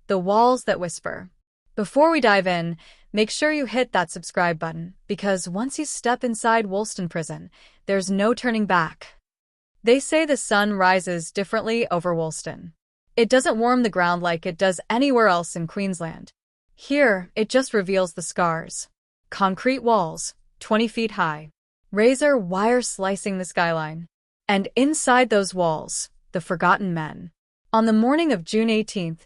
The Walls That Whisper. Before we dive in, make sure you hit that subscribe button, because once you step inside Wolston Prison, there's no turning back. They say the sun rises differently over Wolston. It doesn't warm the ground like it does anywhere else in Queensland. Here, it just reveals the scars. Concrete walls, 20 feet high. Razor wire slicing the skyline. And inside those walls, the forgotten men. On the morning of June 18,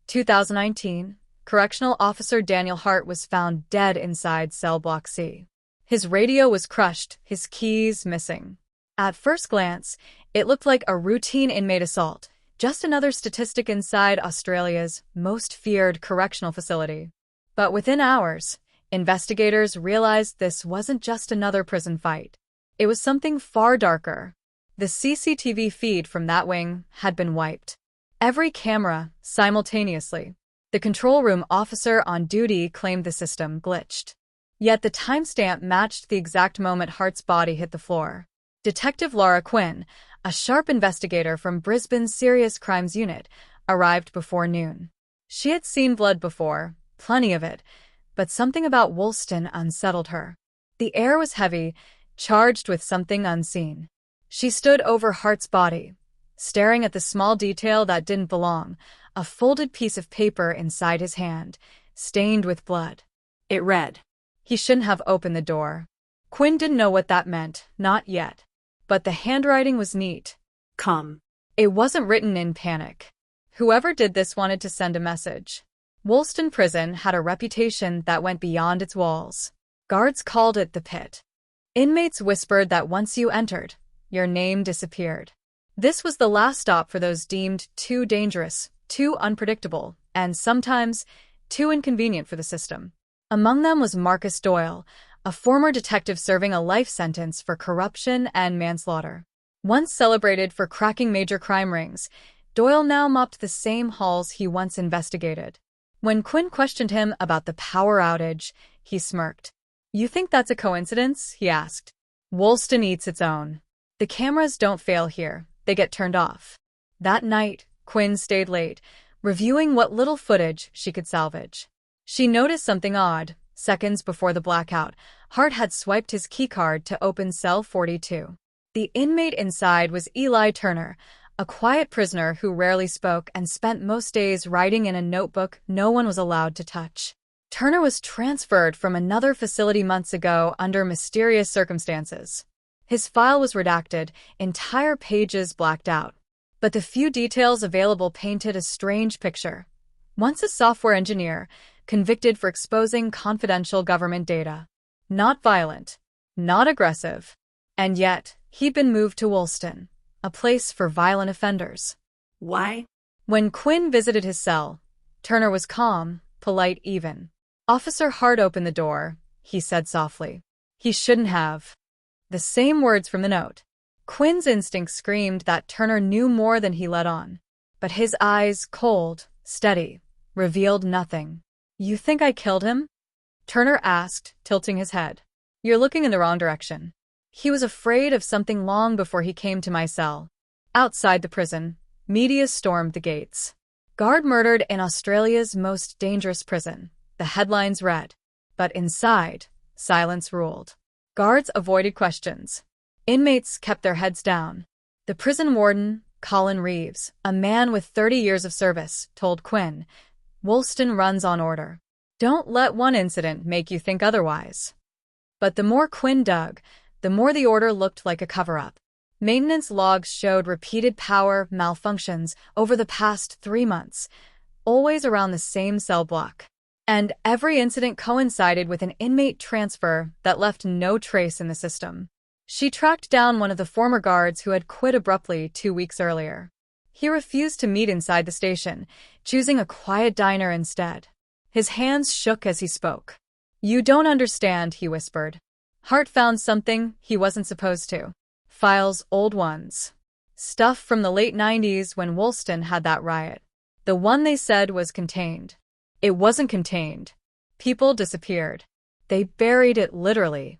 2019, Correctional Officer Daniel Hart was found dead inside cell block C. His radio was crushed, his keys missing. At first glance, it looked like a routine inmate assault, just another statistic inside Australia's most feared correctional facility. But within hours, investigators realized this wasn't just another prison fight. It was something far darker. The CCTV feed from that wing had been wiped. Every camera, simultaneously. The control room officer on duty claimed the system glitched. Yet the timestamp matched the exact moment Hart's body hit the floor. Detective Laura Quinn, a sharp investigator from Brisbane's Serious Crimes Unit, arrived before noon. She had seen blood before, plenty of it, but something about Wolston unsettled her. The air was heavy, charged with something unseen. She stood over Hart's body, staring at the small detail that didn't belong, a folded piece of paper inside his hand, stained with blood. It read, "He shouldn't have opened the door." Quinn didn't know what that meant, not yet. But the handwriting was neat. Come. It wasn't written in panic. Whoever did this wanted to send a message. Wolston Prison had a reputation that went beyond its walls. Guards called it the pit. Inmates whispered that once you entered, your name disappeared. This was the last stop for those deemed too dangerous, too unpredictable, and sometimes too inconvenient for the system. Among them was Marcus Doyle, a former detective serving a life sentence for corruption and manslaughter. Once celebrated for cracking major crime rings, Doyle now mopped the same halls he once investigated. When Quinn questioned him about the power outage, he smirked. "You think that's a coincidence?" he asked. "Wolston eats its own. The cameras don't fail here. They get turned off." That night, Quinn stayed late, reviewing what little footage she could salvage. She noticed something odd. Seconds before the blackout, Hart had swiped his keycard to open cell 42. The inmate inside was Eli Turner, a quiet prisoner who rarely spoke and spent most days writing in a notebook no one was allowed to touch. Turner was transferred from another facility months ago under mysterious circumstances. His file was redacted, entire pages blacked out. But the few details available painted a strange picture. Once a software engineer, convicted for exposing confidential government data. Not violent, not aggressive. And yet, he'd been moved to Wolston, a place for violent offenders. Why? When Quinn visited his cell, Turner was calm, polite even. "Officer Hart opened the door," he said softly. "He shouldn't have." The same words from the note. Quinn's instinct screamed that Turner knew more than he let on. But his eyes, cold, steady, revealed nothing. "You think I killed him?" Turner asked, tilting his head. "You're looking in the wrong direction. He was afraid of something long before he came to my cell." Outside the prison, media stormed the gates. "Guard murdered in Australia's most dangerous prison," the headlines read. But inside, silence ruled. Guards avoided questions. Inmates kept their heads down. The prison warden, Colin Reeves, a man with 30 years of service, told Quinn, "Wolston runs on order. Don't let one incident make you think otherwise." But the more Quinn dug, the more the order looked like a cover-up. Maintenance logs showed repeated power malfunctions over the past 3 months, always around the same cell block. And every incident coincided with an inmate transfer that left no trace in the system. She tracked down one of the former guards who had quit abruptly 2 weeks earlier. He refused to meet inside the station, choosing a quiet diner instead. His hands shook as he spoke. "You don't understand," he whispered. "Hart found something he wasn't supposed to. Files, old ones. Stuff from the late 90s when Wolston had that riot. The one they said was contained. It wasn't contained. People disappeared. They buried it literally."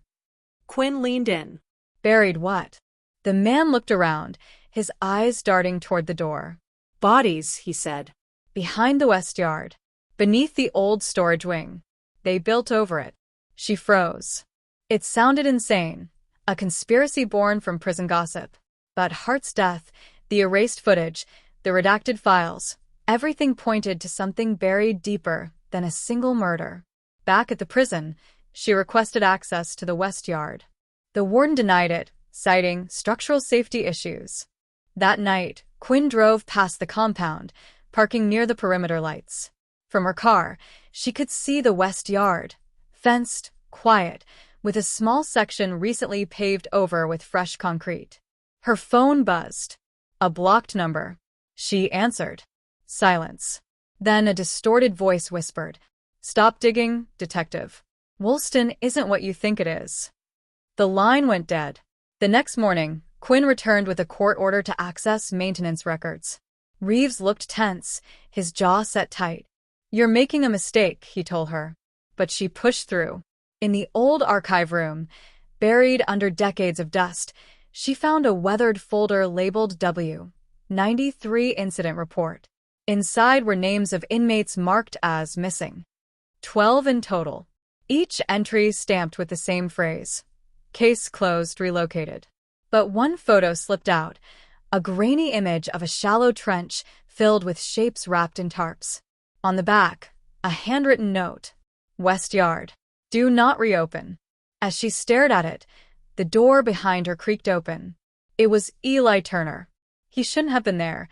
Quinn leaned in. "Buried what?" The man looked around, his eyes darting toward the door. "Bodies," he said. behind the west yard, beneath the old storage wing. They built over it. She froze. It sounded insane, a conspiracy born from prison gossip. But Hart's death, the erased footage, the redacted files, everything pointed to something buried deeper than a single murder. Back at the prison, she requested access to the west yard. The warden denied it, citing structural safety issues. That night, Quinn drove past the compound, parking near the perimeter lights. From her car, she could see the west yard, fenced, quiet, with a small section recently paved over with fresh concrete. Her phone buzzed. A blocked number. She answered. Silence. Then a distorted voice whispered, "Stop digging, detective. Wolston isn't what you think it is." The line went dead. The next morning, Quinn returned with a court order to access maintenance records. Reeves looked tense, his jaw set tight. "You're making a mistake," he told her. But she pushed through. In the old archive room, buried under decades of dust, she found a weathered folder labeled W-93 Incident Report. Inside were names of inmates marked as missing. 12 in total. Each entry stamped with the same phrase. Case closed, relocated. But one photo slipped out, a grainy image of a shallow trench filled with shapes wrapped in tarps. On the back, a handwritten note. West Yard. Do not reopen. As she stared at it, the door behind her creaked open. It was Eli Turner. He shouldn't have been there.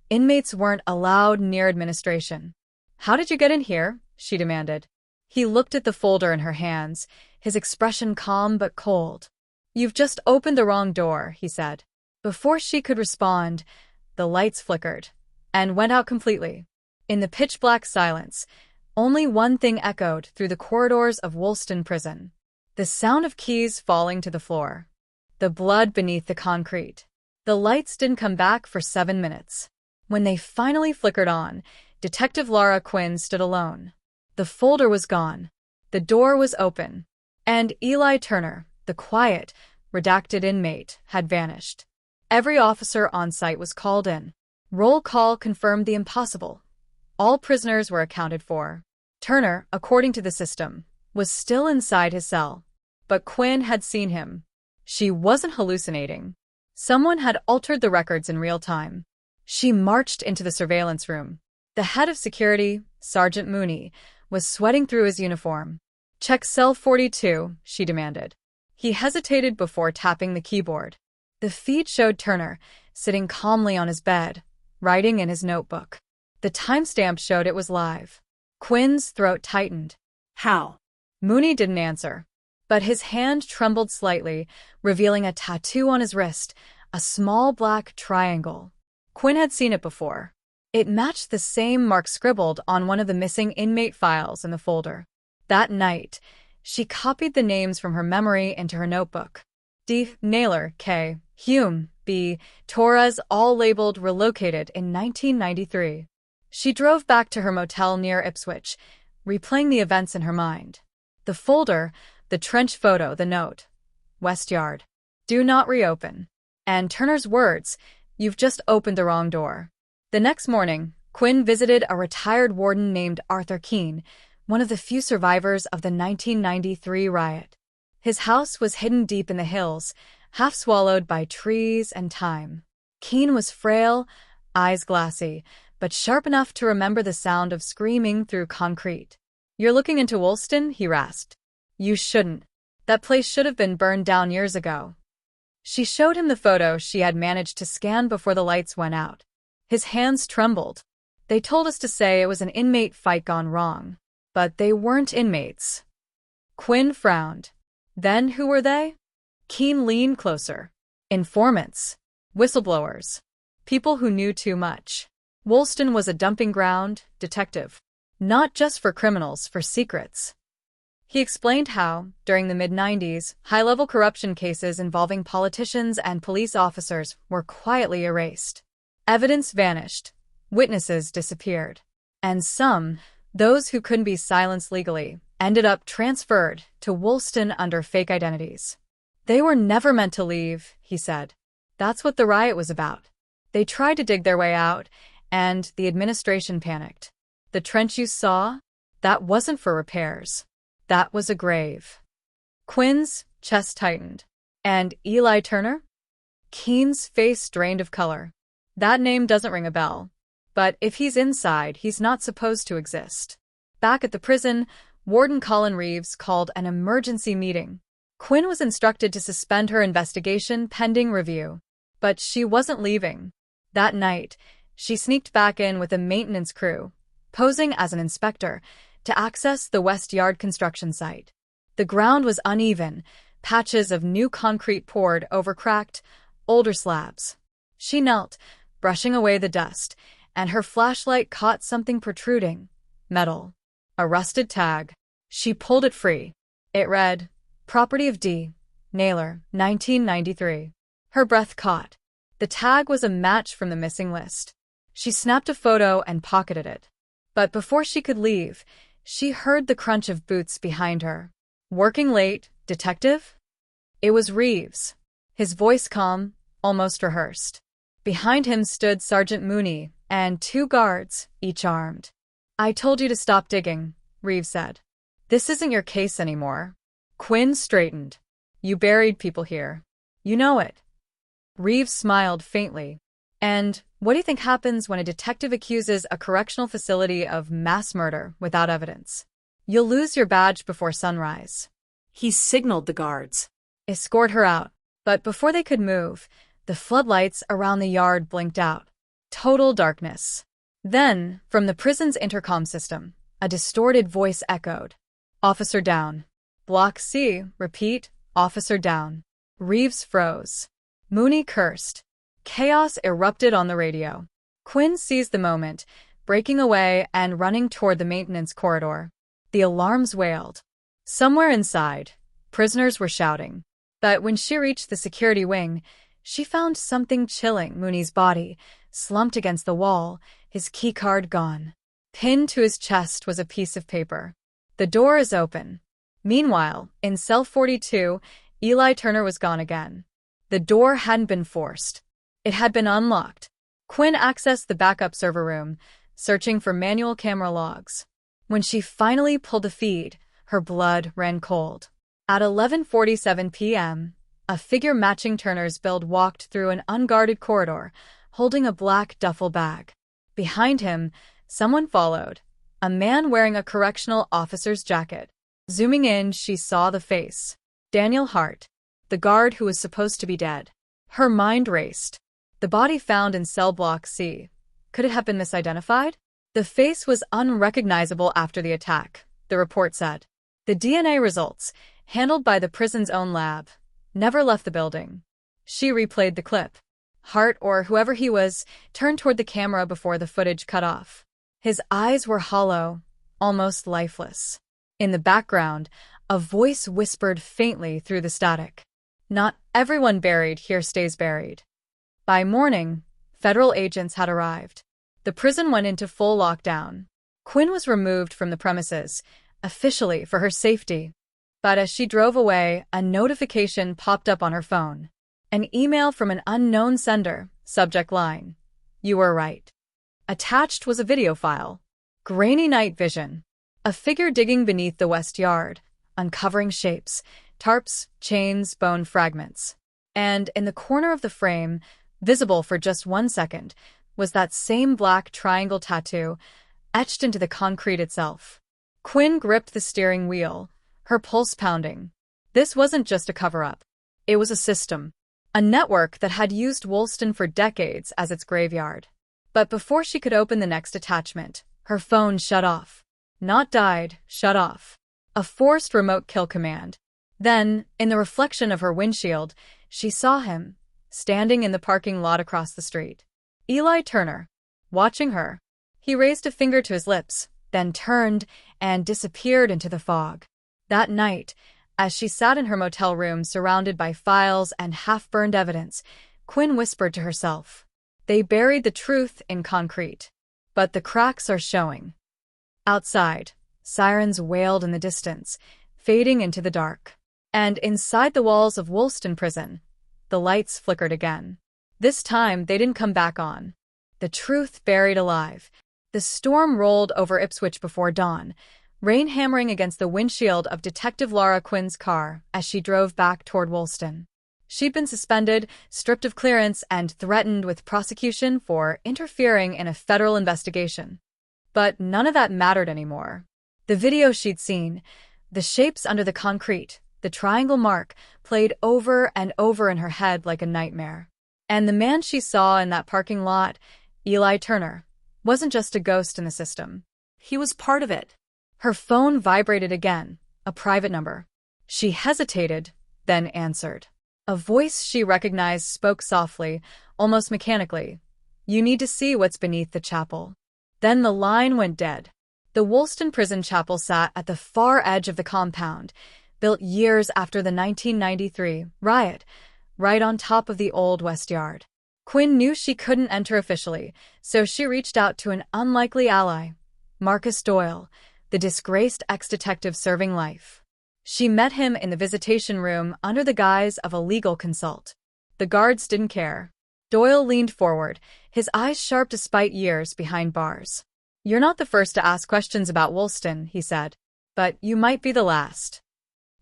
Inmates weren't allowed near administration. "How did you get in here?" she demanded. He looked at the folder in her hands, his expression calm but cold. "You've just opened the wrong door," he said. Before she could respond, the lights flickered and went out completely. In the pitch-black silence, only one thing echoed through the corridors of Wolston Prison. The sound of keys falling to the floor. The blood beneath the concrete. The lights didn't come back for 7 minutes. When they finally flickered on, Detective Laura Quinn stood alone. The folder was gone. The door was open. And Eli Turner, the quiet, redacted inmate, had vanished. Every officer on site was called in. Roll call confirmed the impossible. All prisoners were accounted for. Turner, according to the system, was still inside his cell. But Quinn had seen him. She wasn't hallucinating. Someone had altered the records in real time. She marched into the surveillance room. The head of security, Sergeant Mooney, was sweating through his uniform. "Check cell 42, she demanded. He hesitated before tapping the keyboard. The feed showed Turner, sitting calmly on his bed, writing in his notebook. The timestamp showed it was live. Quinn's throat tightened. "How?" Mooney didn't answer. But his hand trembled slightly, revealing a tattoo on his wrist, a small black triangle. Quinn had seen it before. It matched the same mark scribbled on one of the missing inmate files in the folder. That night, she copied the names from her memory into her notebook. D. Naylor, K. Hume, B. Torres, all labeled relocated in 1993. She drove back to her motel near Ipswich, replaying the events in her mind. The folder, the trench photo, the note. West Yard. Do not reopen. And Turner's words, "You've just opened the wrong door." The next morning, Quinn visited a retired warden named Arthur Keene, one of the few survivors of the 1993 riot. His house was hidden deep in the hills, half swallowed by trees and time. Keene was frail, eyes glassy, but sharp enough to remember the sound of screaming through concrete. "You're looking into Wolston?" he rasped. "You shouldn't. That place should have been burned down years ago." She showed him the photo she had managed to scan before the lights went out. His hands trembled. "They told us to say it was an inmate fight gone wrong. But they weren't inmates." Quinn frowned. Then who were they? Keene leaned closer. Informants. Whistleblowers. People who knew too much. Wolston was a dumping ground, detective. Not just for criminals, for secrets. He explained how, during the mid-90s, high-level corruption cases involving politicians and police officers were quietly erased. Evidence vanished. Witnesses disappeared. And some, those who couldn't be silenced legally, ended up transferred to Wolston under fake identities. "They were never meant to leave," he said. "That's what the riot was about. They tried to dig their way out, and the administration panicked. The trench you saw? That wasn't for repairs. That was a grave. Quinn's chest tightened. And Eli Turner? Keene's face drained of color. That name doesn't ring a bell. But if he's inside, he's not supposed to exist. Back at the prison, Warden Colin Reeves called an emergency meeting. Quinn was instructed to suspend her investigation pending review. But she wasn't leaving. That night, she sneaked back in with a maintenance crew, posing as an inspector, to access the West Yard construction site. The ground was uneven, patches of new concrete poured over cracked, older slabs. She knelt, brushing away the dust, and her flashlight caught something protruding. Metal. A rusted tag. She pulled it free. It read, "Property of D. Naylor, 1993. Her breath caught. The tag was a match from the missing list. She snapped a photo and pocketed it. But before she could leave, she heard the crunch of boots behind her. "Working late, detective?" It was Reeves. His voice calm, almost rehearsed. Behind him stood Sergeant Mooney and 2 guards, each armed. "I told you to stop digging," Reeves said. "This isn't your case anymore." Quinn straightened. "You buried people here. You know it." Reeves smiled faintly. "And what do you think happens when a detective accuses a correctional facility of mass murder without evidence? You'll lose your badge before sunrise." He signaled the guards. "Escort her out." But before they could move, the floodlights around the yard blinked out. Total darkness. Then, from the prison's intercom system, a distorted voice echoed. "Officer down. Block C, repeat, officer down." Reeves froze. Mooney cursed. Chaos erupted on the radio. Quinn seized the moment, breaking away and running toward the maintenance corridor. The alarms wailed. Somewhere inside, prisoners were shouting. But when she reached the security wing, she found something chilling. Mooney's body, slumped against the wall, his keycard gone. Pinned to his chest was a piece of paper. "The door is open." Meanwhile, in cell 42, Eli Turner was gone again. The door hadn't been forced. It had been unlocked. Quinn accessed the backup server room, searching for manual camera logs. When she finally pulled the feed, her blood ran cold. At 11:47 p.m., a figure matching Turner's build walked through an unguarded corridor, holding a black duffel bag. Behind him, someone followed, a man wearing a correctional officer's jacket. Zooming in, she saw the face. Daniel Hart, the guard who was supposed to be dead. Her mind raced. The body found in cell block C. Could it have been misidentified? The face was unrecognizable after the attack, the report said. The DNA results, handled by the prison's own lab, never left the building. She replayed the clip. Hart, or whoever he was, turned toward the camera before the footage cut off. His eyes were hollow, almost lifeless. In the background, a voice whispered faintly through the static. "Not everyone buried here stays buried." By morning, federal agents had arrived. The prison went into full lockdown. Quinn was removed from the premises, officially for her safety. But as she drove away, a notification popped up on her phone. An email from an unknown sender, subject line, "You were right." Attached was a video file. Grainy night vision. A figure digging beneath the West Yard, uncovering shapes, tarps, chains, bone fragments. And in the corner of the frame, visible for just 1 second, was that same black triangle tattoo, etched into the concrete itself. Quinn gripped the steering wheel, her pulse pounding. This wasn't just a cover-up. It was a system. A network that had used Wolston for decades as its graveyard. But before she could open the next attachment, her phone shut off. Not died, shut off. A forced remote kill command. Then, in the reflection of her windshield, she saw him, standing in the parking lot across the street. Eli Turner, watching her. He raised a finger to his lips, then turned and disappeared into the fog. That night, as she sat in her motel room surrounded by files and half-burned evidence, Quinn whispered to herself, "They buried the truth in concrete, but the cracks are showing." Outside, sirens wailed in the distance, fading into the dark. And inside the walls of Wolston Prison, the lights flickered again. This time, they didn't come back on. The truth buried alive. The storm rolled over Ipswich before dawn, rain hammering against the windshield of Detective Laura Quinn's car as she drove back toward Wolston. She'd been suspended, stripped of clearance, and threatened with prosecution for interfering in a federal investigation. But none of that mattered anymore. The video she'd seen, the shapes under the concrete, the triangle mark, played over and over in her head like a nightmare. And the man she saw in that parking lot, Eli Turner, wasn't just a ghost in the system. He was part of it. Her phone vibrated again, a private number. She hesitated, then answered. A voice she recognized spoke softly, almost mechanically. "You need to see what's beneath the chapel." Then the line went dead. The Wolston Prison chapel sat at the far edge of the compound, built years after the 1993 riot, right on top of the old West Yard. Quinn knew she couldn't enter officially, so she reached out to an unlikely ally, Marcus Doyle, the disgraced ex-detective serving life. She met him in the visitation room under the guise of a legal consult. The guards didn't care. Doyle leaned forward, his eyes sharp despite years behind bars. "You're not the first to ask questions about Wolston," he said, "but you might be the last."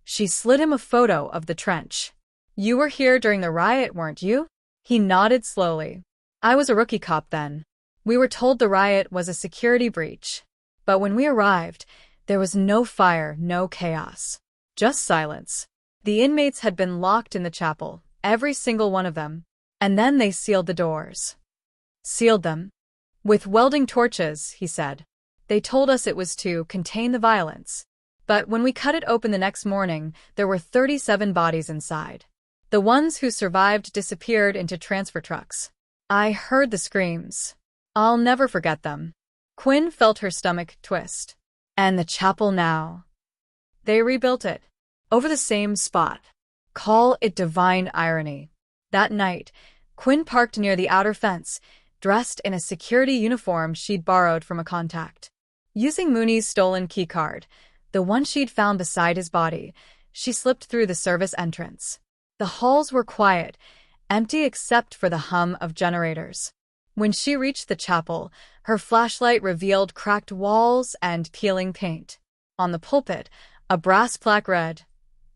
She slid him a photo of the trench. "You were here during the riot, weren't you?" He nodded slowly. "I was a rookie cop then. We were told the riot was a security breach. But when we arrived, there was no fire, no chaos. Just silence. The inmates had been locked in the chapel, every single one of them. And then they sealed the doors." "Sealed them?" "With welding torches," he said. "They told us it was to contain the violence. But when we cut it open the next morning, there were 37 bodies inside. The ones who survived disappeared into transfer trucks. I heard the screams. I'll never forget them." Quinn felt her stomach twist. "And the chapel now?" "They rebuilt it. Over the same spot. Call it divine irony." That night, Quinn parked near the outer fence, dressed in a security uniform she'd borrowed from a contact. Using Mooney's stolen keycard, the one she'd found beside his body, she slipped through the service entrance. The halls were quiet, empty except for the hum of generators. When she reached the chapel, her flashlight revealed cracked walls and peeling paint. On the pulpit, a brass plaque read,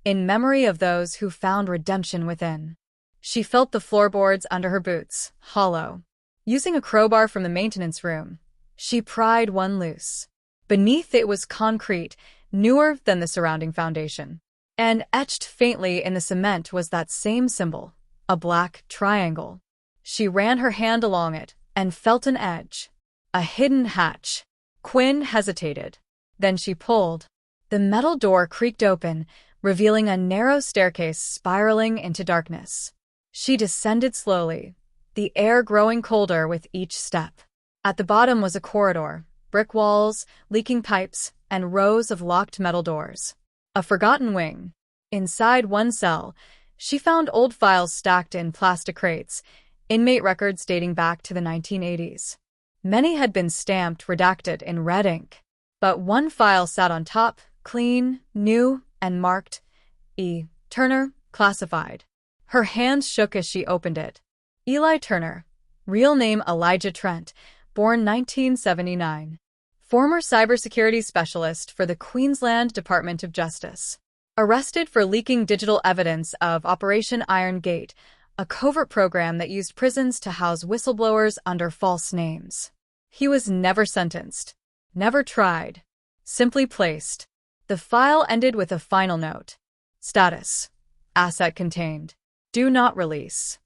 "In memory of those who found redemption within." She felt the floorboards under her boots, hollow. Using a crowbar from the maintenance room, she pried one loose. Beneath it was concrete, newer than the surrounding foundation. And etched faintly in the cement was that same symbol, a black triangle. She ran her hand along it and felt an edge. A hidden hatch. Quinn hesitated. Then she pulled. The metal door creaked open, revealing a narrow staircase spiraling into darkness. She descended slowly, the air growing colder with each step. At the bottom was a corridor, brick walls, leaking pipes, and rows of locked metal doors. A forgotten wing. Inside one cell, she found old files stacked in plastic crates, inmate records dating back to the 1980s. Many had been stamped redacted in red ink, but one file sat on top, clean, new, and marked E. Turner, classified. Her hands shook as she opened it. Eli Turner, real name Elijah Trent, born 1979. Former cybersecurity specialist for the Queensland Department of Justice. Arrested for leaking digital evidence of Operation Iron Gate, a covert program that used prisons to house whistleblowers under false names. He was never sentenced, never tried, simply placed. The file ended with a final note. Status. Asset contained. Do not release.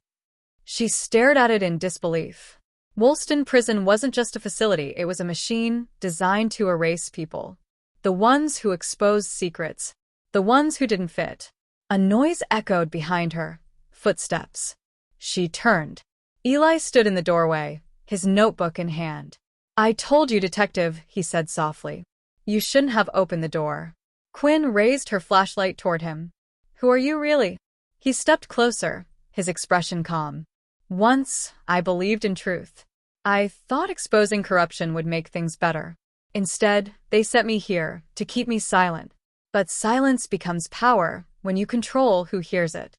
She stared at it in disbelief. Wolston Prison wasn't just a facility, it was a machine designed to erase people. The ones who exposed secrets. The ones who didn't fit. A noise echoed behind her. Footsteps. She turned. Eli stood in the doorway, his notebook in hand. "I told you, detective," he said softly. "You shouldn't have opened the door." Quinn raised her flashlight toward him. "Who are you really?" He stepped closer, his expression calm. "Once, I believed in truth. I thought exposing corruption would make things better. Instead, they set me here to keep me silent. But silence becomes power when you control who hears it."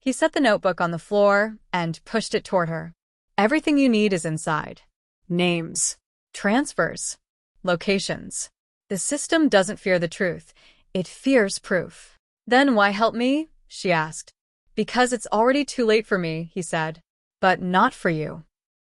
He set the notebook on the floor and pushed it toward her. "Everything you need is inside. names, transfers, locations. The system doesn't fear the truth. It fears proof. Then why help me? She asked. Because it's already too late for me, he said. But not for you.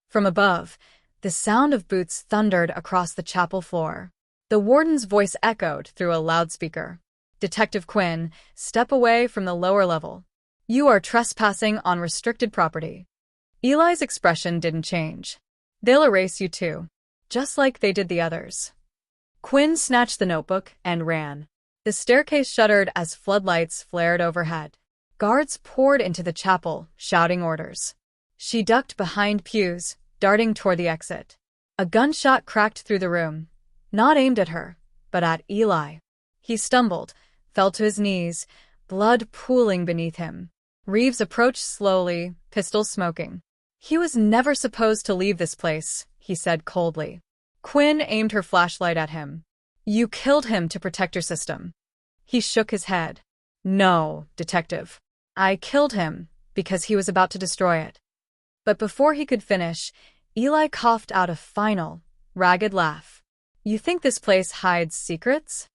From above, the sound of boots thundered across the chapel floor. The warden's voice echoed through a loudspeaker. Detective Quinn, step away from the lower level. You are trespassing on restricted property. Eli's expression didn't change. They'll erase you too, just like they did the others. Quinn snatched the notebook and ran. The staircase shuddered as floodlights flared overhead. Guards poured into the chapel, shouting orders. She ducked behind pews, darting toward the exit. A gunshot cracked through the room, not aimed at her, but at Eli. He stumbled, fell to his knees, blood pooling beneath him. Reeves approached slowly, pistol smoking. He was never supposed to leave this place, he said coldly. Quinn aimed her flashlight at him. You killed him to protect your system. He shook his head. No, detective. I killed him because he was about to destroy it. But before he could finish, Eli coughed out a final, ragged laugh. You think this place hides secrets?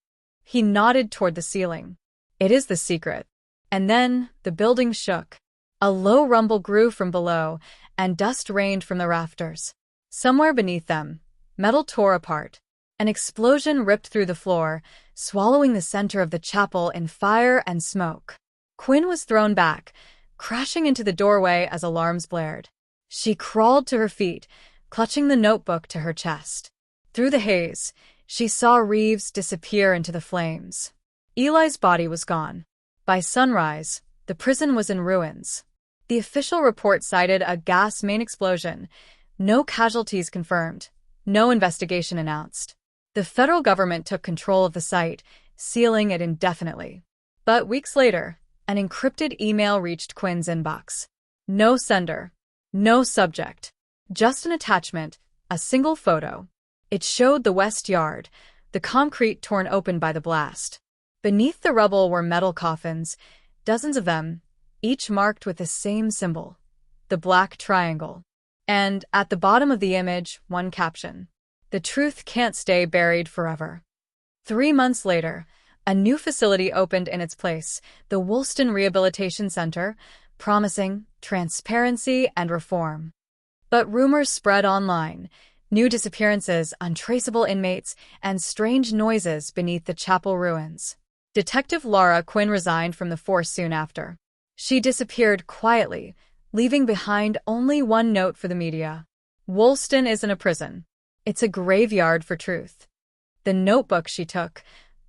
He nodded toward the ceiling. It is the secret. And then the building shook. A low rumble grew from below, and dust rained from the rafters. Somewhere beneath them, metal tore apart. An explosion ripped through the floor, swallowing the center of the chapel in fire and smoke. Quinn was thrown back, crashing into the doorway as alarms blared. She crawled to her feet, clutching the notebook to her chest. Through the haze, she saw Reeves disappear into the flames. Eli's body was gone. By sunrise, the prison was in ruins. The official report cited a gas main explosion. No casualties confirmed. No investigation announced. The federal government took control of the site, sealing it indefinitely. But weeks later, an encrypted email reached Quinn's inbox. No sender. No subject. Just an attachment, a single photo. It showed the West Yard, the concrete torn open by the blast. Beneath the rubble were metal coffins, dozens of them, each marked with the same symbol, the black triangle. And at the bottom of the image, one caption. The truth can't stay buried forever. 3 months later, a new facility opened in its place, the Wolston Rehabilitation Centre, promising transparency and reform. But rumors spread online. New disappearances, untraceable inmates, and strange noises beneath the chapel ruins. Detective Laura Quinn resigned from the force soon after. She disappeared quietly, leaving behind only one note for the media. Wolston isn't a prison. It's a graveyard for truth. The notebook she took,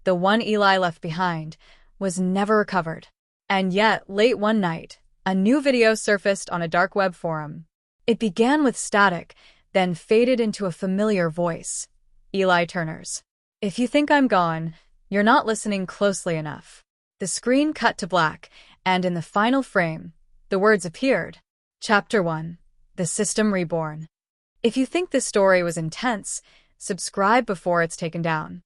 the one Eli left behind, was never recovered. And yet, late one night, a new video surfaced on a dark web forum. It began with static, then faded into a familiar voice. Eli Turner's. If you think I'm gone, you're not listening closely enough. The screen cut to black, and in the final frame, the words appeared. Chapter 1. The System Reborn. If you think this story was intense, subscribe before it's taken down.